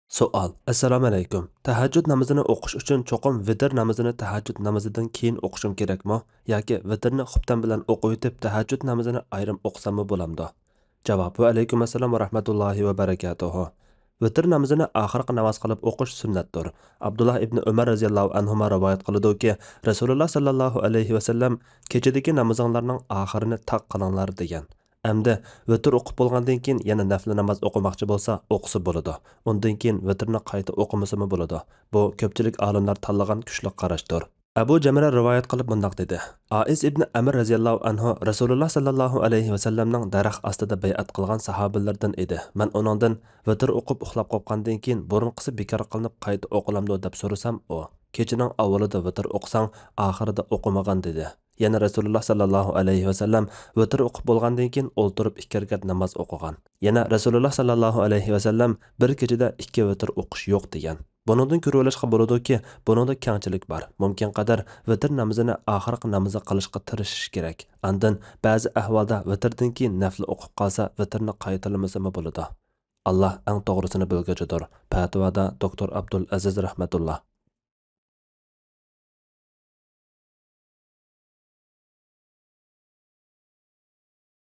Savol. Assalomu alaykum. Tahajjud namozini o'qish uchun cho'qim vitr namozini tahajjud namozidan keyin o'qishim kerakmi yoki vitrni xubtan bilan o'qib o'tib tahajjud namozini ayrim o'qisammi bo'lamdi? Javob. Va alaykum assalom va rahmatullohi va barakatuh. Vitr namozini oxirgi namoz qilib o'qish sunnatdir. Abdullah ibn Umar radhiyallohu anhu rivoyat qiladi-ki, Rasululloh sallallohu alayhi va sallam kechadagi namozinglarning oxirini taq qilinglar degan. Әмді витр o'qib bo'lgandan keyin yana nafl namoz o'qimoqchi bo'lsa o'qisa bo'ladi. Undan keyin vitrni qayta o'qimasimi bo'ladi. Bu ko'pchilik olimlar tanlagan kuchli qarashdir. Abu Jamra rivoyat qilib bundoq dedi. Aiz ibn Amr radhiyallohu anhu Rasululloh sallallohu alayhi va sallamning daraxt ostida bay'at qilgan sahobalardan edi. Men uningdan vitr o'qib uxlab qolgandan keyin burunqisi bekor qilinib qayta o'qilamdi deb so'rasam, u kechining avvalida vitr o'qisang, oxirida o'qimagan dedi. Yana Rasululloh sallallohu alayhi va sallam vitr o'qib bo'lgandan keyin o'ltirib 2 rakat namoz o'qigan. Yana Rasululloh sallallohu alayhi va sallam bir kechada 2 vitr o'qish yo'q degan. Buningdan ko'rib olishga bo'ladiki, buningda kengchilik bor. Mumkin qadar vitr namozini oxirgi namozni qilishga tirishish kerak. Andan ba'zi ahvolda vitrdan keyin nafl o'qib qolsa, vitrni qaytarmasimi bo'ladi. Alloh eng to'g'risini bilguchidir. Fatvoda doktor Abdul Aziz rahmatulloh